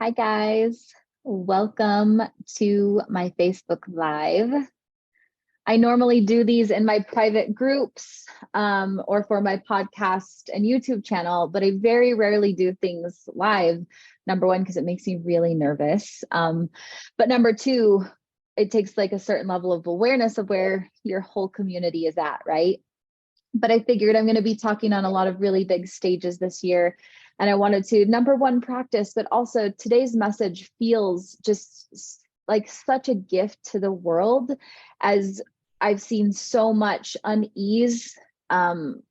Hi guys, welcome to my Facebook Live. I normally do these in my private groups or for my podcast and YouTube channel, but I very rarely do things live. Number one, because it makes me really nervous. But number two, it takes like a certain level of awareness of where your whole community is at, right? But I figured I'm going to be talking on a lot of really big stages this year. And I wanted to, number one, practice, but also today's message feels just like such a gift to the world, as I've seen so much unease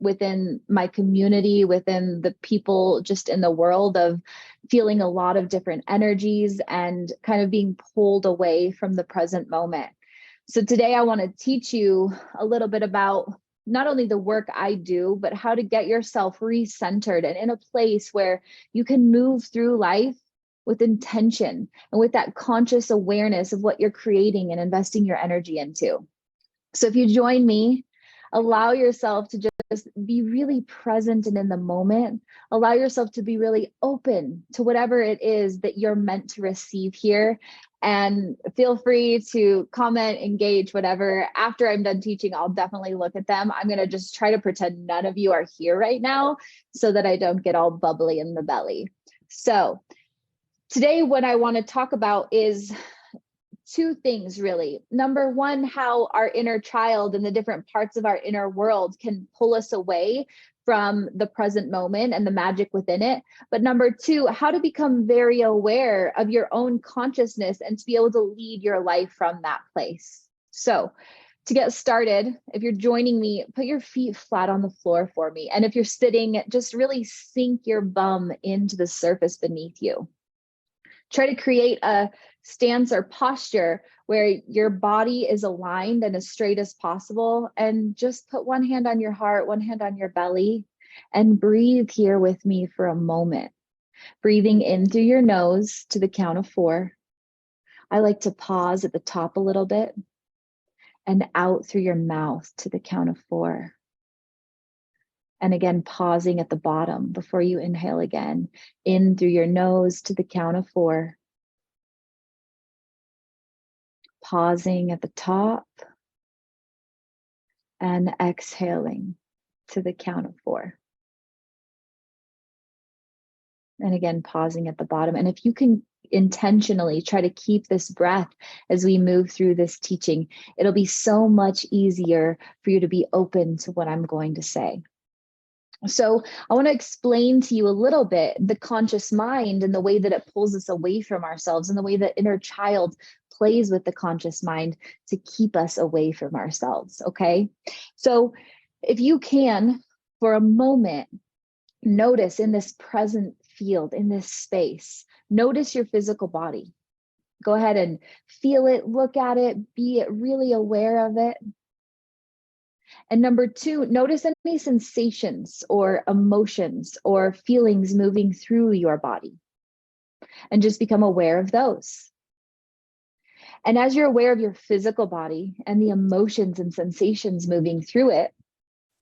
within my community, within the people just in the world, of feeling a lot of different energies and kind of being pulled away from the present moment. So today I want to teach you a little bit about not only the work I do, but how to get yourself recentered and in a place where you can move through life with intention and with that conscious awareness of what you're creating and investing your energy into. So if you join me, allow yourself to just be really present and in the moment. Allow yourself to be really open to whatever it is that you're meant to receive here. And feel free to comment, engage, whatever. After I'm done teaching, I'll definitely look at them. I'm going to just try to pretend none of you are here right now so that I don't get all bubbly in the belly. So today, what I want to talk about is two things, really. Number one, how our inner child and the different parts of our inner world can pull us away from the present moment and the magic within it. But number two, how to become very aware of your own consciousness and to be able to lead your life from that place. So to get started, if you're joining me, put your feet flat on the floor for me. And if you're sitting, just really sink your bum into the surface beneath you. Try to create a stance or posture where your body is aligned and as straight as possible. And just put one hand on your heart, one hand on your belly, and breathe here with me for a moment. Breathing in through your nose to the count of 4. I like to pause at the top a little bit, and out through your mouth to the count of 4. And again, pausing at the bottom before you inhale again. In through your nose to the count of 4. Pausing at the top. And exhaling to the count of 4. And again, pausing at the bottom. And if you can intentionally try to keep this breath as we move through this teaching, it'll be so much easier for you to be open to what I'm going to say. So I want to explain to you a little bit the conscious mind and the way that it pulls us away from ourselves and the way that inner child plays with the conscious mind to keep us away from ourselves, okay? So if you can, for a moment, notice in this present field, in this space, notice your physical body. Go ahead and feel it, look at it, be really aware of it. And number two, notice any sensations or emotions or feelings moving through your body, and just become aware of those. And as you're aware of your physical body and the emotions and sensations moving through it,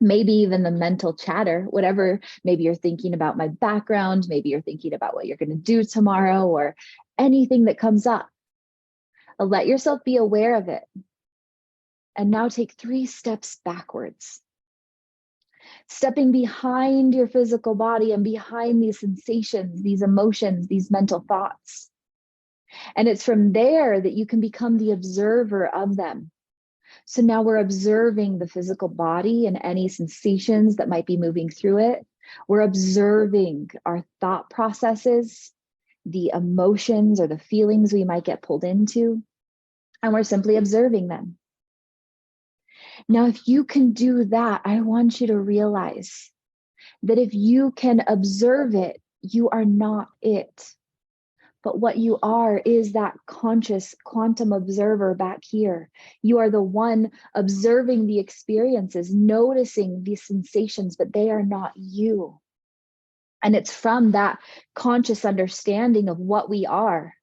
maybe even the mental chatter, whatever, maybe you're thinking about my background, maybe you're thinking about what you're going to do tomorrow, or anything that comes up, let yourself be aware of it. And now take 3 steps backwards. Stepping behind your physical body and behind these sensations, these emotions, these mental thoughts. And it's from there that you can become the observer of them. So now we're observing the physical body and any sensations that might be moving through it. We're observing our thought processes, the emotions or the feelings we might get pulled into, and we're simply observing them. Now, if you can do that, I want you to realize that if you can observe it, you are not it. But what you are is that conscious quantum observer back here. You are the one observing the experiences, noticing these sensations, but they are not you. And it's from that conscious understanding of what we are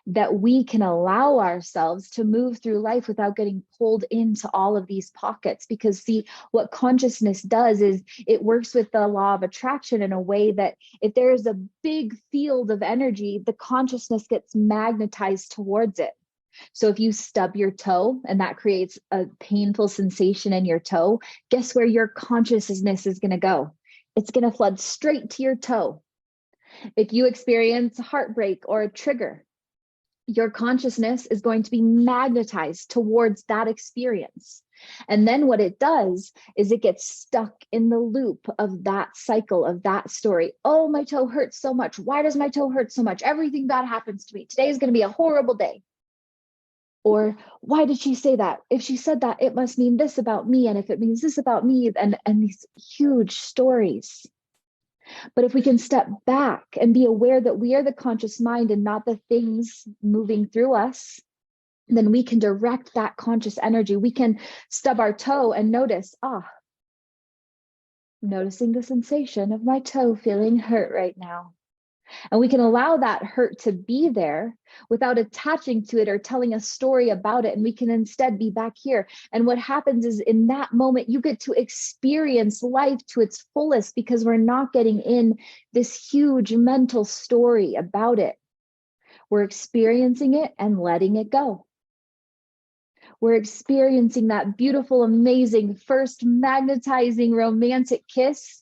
that we can allow ourselves to move through life without getting pulled into all of these pockets. Because see, what consciousness does is it works with the law of attraction in a way that if there's a big field of energy, the consciousness gets magnetized towards it. So if you stub your toe and that creates a painful sensation in your toe, guess where your consciousness is going to go? It's going to flood straight to your toe. If you experience heartbreak or a trigger, your consciousness is going to be magnetized towards that experience. And then what it does is it gets stuck in the loop of that cycle, of that story. Oh, my toe hurts so much. Why does my toe hurt so much? Everything bad happens to me. Today is going to be a horrible day. Or why did she say that? If she said that, it must mean this about me. And if it means this about me, and these huge stories. But if we can step back and be aware that we are the conscious mind and not the things moving through us, then we can direct that conscious energy. We can stub our toe and notice, noticing the sensation of my toe feeling hurt right now. And we can allow that hurt to be there without attaching to it or telling a story about it. And we can instead be back here. And what happens is in that moment, you get to experience life to its fullest because we're not getting in this huge mental story about it. We're experiencing it and letting it go. We're experiencing that beautiful, amazing, first magnetizing, romantic kiss.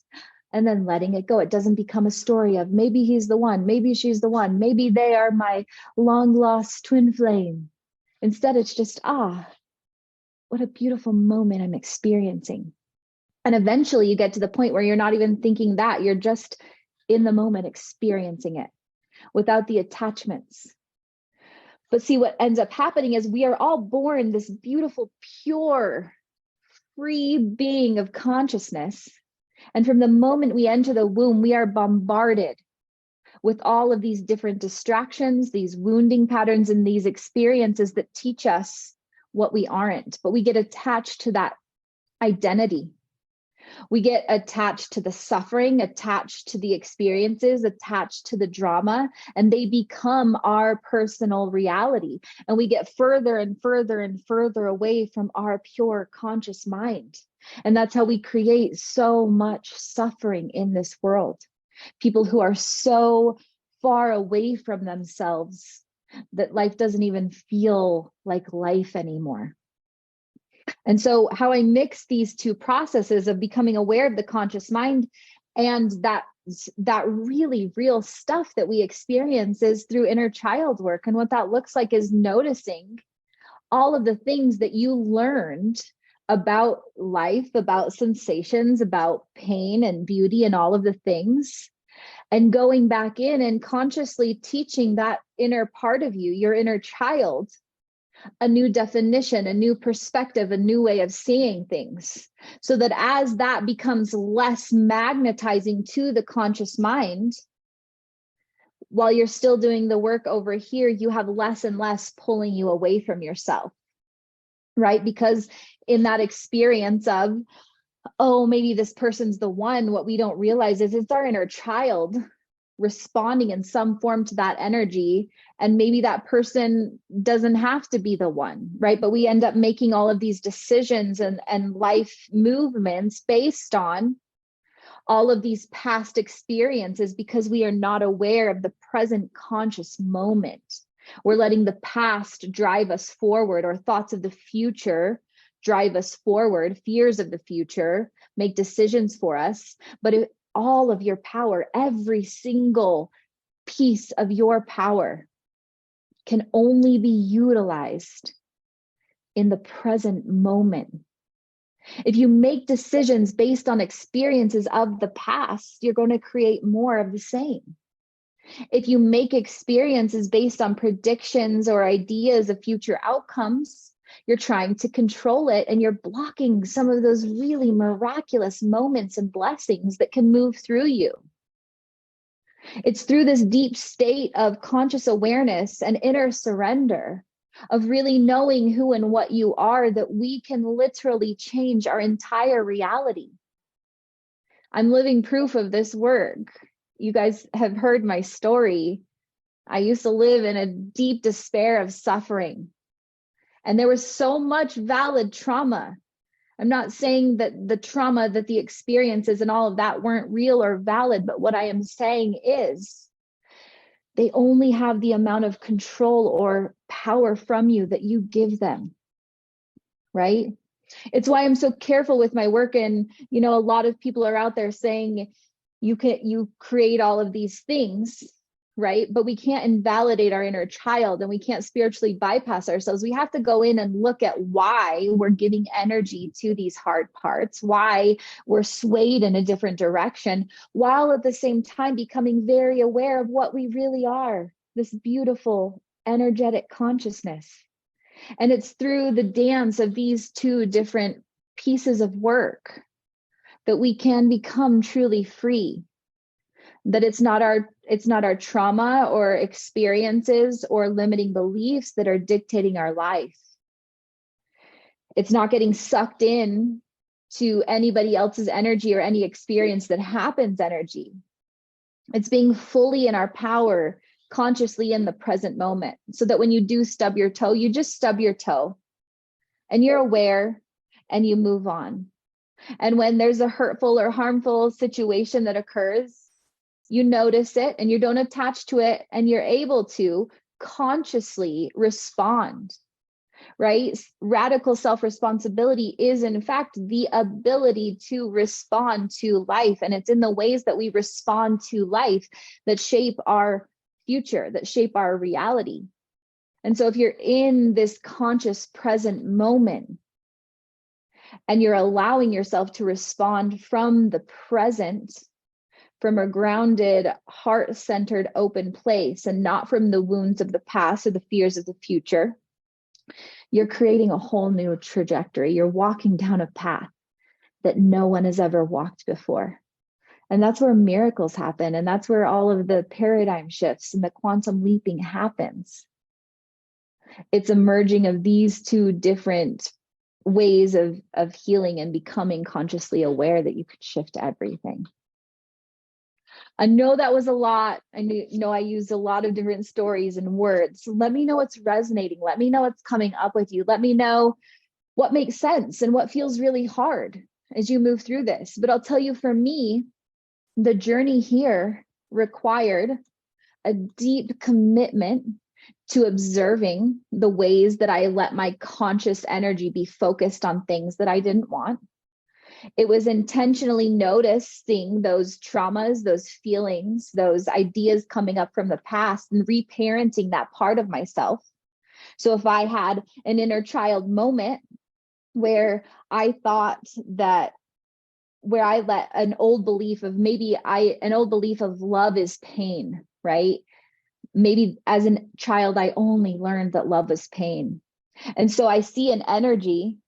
And then letting it go. It doesn't become a story of maybe he's the one, maybe she's the one, maybe they are my long lost twin flame. Instead, it's just, what a beautiful moment I'm experiencing. And eventually you get to the point where you're not even thinking that, you're just in the moment experiencing it without the attachments. But see, what ends up happening is we are all born this beautiful, pure, free being of consciousness. And from the moment we enter the womb, we are bombarded with all of these different distractions, these wounding patterns, and these experiences that teach us what we aren't. But we get attached to that identity. We get attached to the suffering, attached to the experiences, attached to the drama, and they become our personal reality. And we get further and further and further away from our pure conscious mind. And that's how we create so much suffering in this world. People who are so far away from themselves that life doesn't even feel like life anymore. And so how I mix these two processes of becoming aware of the conscious mind and that really real stuff that we experience is through inner child work. And what that looks like is noticing all of the things that you learned about life, about sensations, about pain and beauty and all of the things, and going back in and consciously teaching that inner part of you, your inner child, a new definition, a new perspective, a new way of seeing things, so that as that becomes less magnetizing to the conscious mind, while you're still doing the work over here, you have less and less pulling you away from yourself, right? Because in that experience of, oh, maybe this person's the one, what we don't realize is it's our inner child responding in some form to that energy. And maybe that person doesn't have to be the one, right? But we end up making all of these decisions and life movements based on all of these past experiences because we are not aware of the present conscious moment. We're letting the past drive us forward, or thoughts of the future drive us forward, fears of the future make decisions for us. But all of your power, every single piece of your power can only be utilized in the present moment. If you make decisions based on experiences of the past, you're going to create more of the same. If you make experiences based on predictions or ideas of future outcomes, you're trying to control it and you're blocking some of those really miraculous moments and blessings that can move through you. It's through this deep state of conscious awareness and inner surrender, of really knowing who and what you are, that we can literally change our entire reality. I'm living proof of this work. You guys have heard my story. I used to live in a deep despair of suffering. And there was so much valid trauma. I'm not saying that the trauma, that the experiences and all of that weren't real or valid, but what I am saying is they only have the amount of control or power from you that you give them, right? It's why I'm so careful with my work. And, a lot of people are out there saying you create all of these things, right? But we can't invalidate our inner child, and we can't spiritually bypass ourselves. We have to go in and look at why we're giving energy to these hard parts, why we're swayed in a different direction, while at the same time becoming very aware of what we really are, this beautiful energetic consciousness. And it's through the dance of these two different pieces of work that we can become truly free. That it's not our trauma or experiences or limiting beliefs that are dictating our life. It's not getting sucked in to anybody else's energy or any experience that happens energy. It's being fully in our power, consciously in the present moment, so that when you do stub your toe, you just stub your toe and you're aware and you move on. And when there's a hurtful or harmful situation that occurs, you notice it and you don't attach to it, and you're able to consciously respond, right? Radical self-responsibility is, in fact, the ability to respond to life. And it's in the ways that we respond to life that shape our future, that shape our reality. And so if you're in this conscious present moment and you're allowing yourself to respond from the present, from a grounded, heart-centered, open place, and not from the wounds of the past or the fears of the future, you're creating a whole new trajectory. You're walking down a path that no one has ever walked before. And that's where miracles happen. And that's where all of the paradigm shifts and the quantum leaping happens. It's a merging of these two different ways of healing and becoming consciously aware that you could shift everything. I know that was a lot. I know I used a lot of different stories and words. Let me know what's resonating. Let me know what's coming up with you. Let me know what makes sense and what feels really hard as you move through this. But I'll tell you, for me, the journey here required a deep commitment to observing the ways that I let my conscious energy be focused on things that I didn't want. It was intentionally noticing those traumas, those feelings, those ideas coming up from the past, and reparenting that part of myself. So if I had an inner child moment where I thought that, where I let an old belief of love is pain, right? Maybe as a child, I only learned that love was pain. And so I see an energy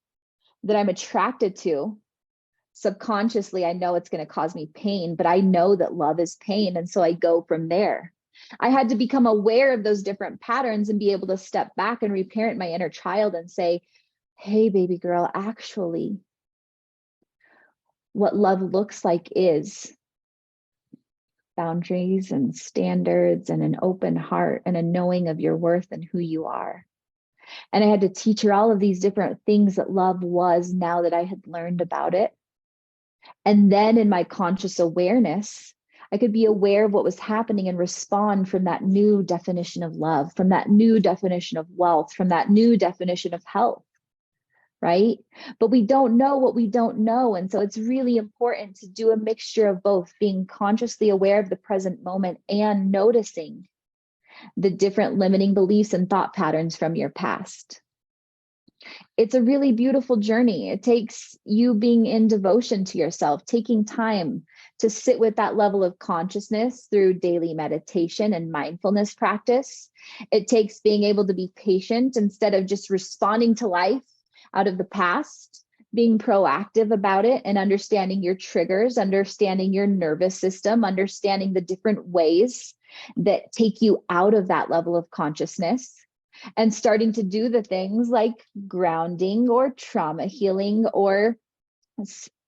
that I'm attracted to. Subconsciously, I know it's going to cause me pain, but I know that love is pain. And so I go from there. I had to become aware of those different patterns and be able to step back and reparent my inner child and say, hey, baby girl, actually, what love looks like is boundaries and standards and an open heart and a knowing of your worth and who you are. And I had to teach her all of these different things that love was, now that I had learned about it. And then in my conscious awareness, I could be aware of what was happening and respond from that new definition of love, from that new definition of wealth, from that new definition of health. Right? But we don't know what we don't know. And so it's really important to do a mixture of both, being consciously aware of the present moment and noticing the different limiting beliefs and thought patterns from your past. It's a really beautiful journey. It takes you being in devotion to yourself, taking time to sit with that level of consciousness through daily meditation and mindfulness practice. It takes being able to be patient instead of just responding to life out of the past, being proactive about it and understanding your triggers, understanding your nervous system, understanding the different ways that take you out of that level of consciousness, and starting to do the things like grounding or trauma healing or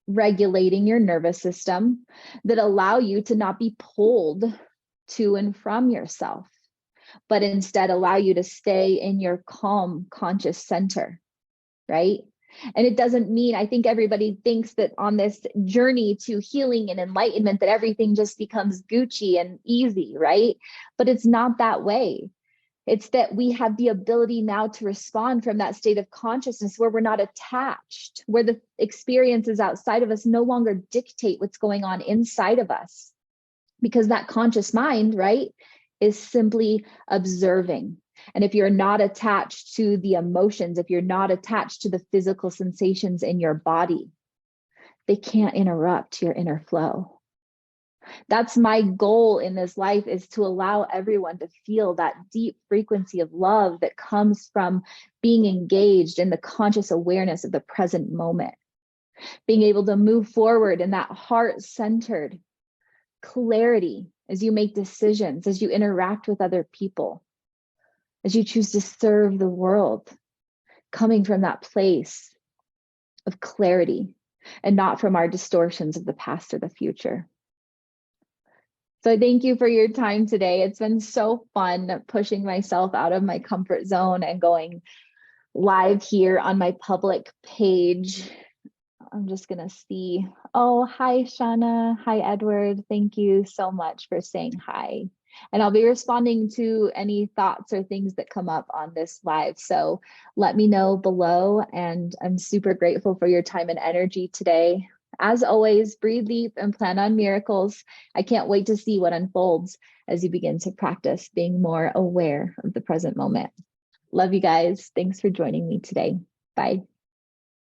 regulating your nervous system that allow you to not be pulled to and from yourself. but instead allow you to stay in your calm, conscious center, right? And it doesn't mean, I think everybody thinks that on this journey to healing and enlightenment, that everything just becomes Gucci and easy, right? But it's not that way. It's that we have the ability now to respond from that state of consciousness where we're not attached, where the experiences outside of us no longer dictate what's going on inside of us. Because that conscious mind, right, is simply observing. And if you're not attached to the emotions, if you're not attached to the physical sensations in your body, they can't interrupt your inner flow. That's my goal in this life, is to allow everyone to feel that deep frequency of love that comes from being engaged in the conscious awareness of the present moment, being able to move forward in that heart-centered clarity as you make decisions, as you interact with other people, as you choose to serve the world, coming from that place of clarity and not from our distortions of the past or the future. So thank you for your time today. It's been so fun pushing myself out of my comfort zone and going live here on my public page. I'm just going to see. Oh, hi, Shauna. Hi, Edward. Thank you so much for saying hi. And I'll be responding to any thoughts or things that come up on this live. So let me know below. And I'm super grateful for your time and energy today. As always, breathe deep and plan on miracles. I can't wait to see what unfolds as you begin to practice being more aware of the present moment. Love you guys. Thanks for joining me today. Bye.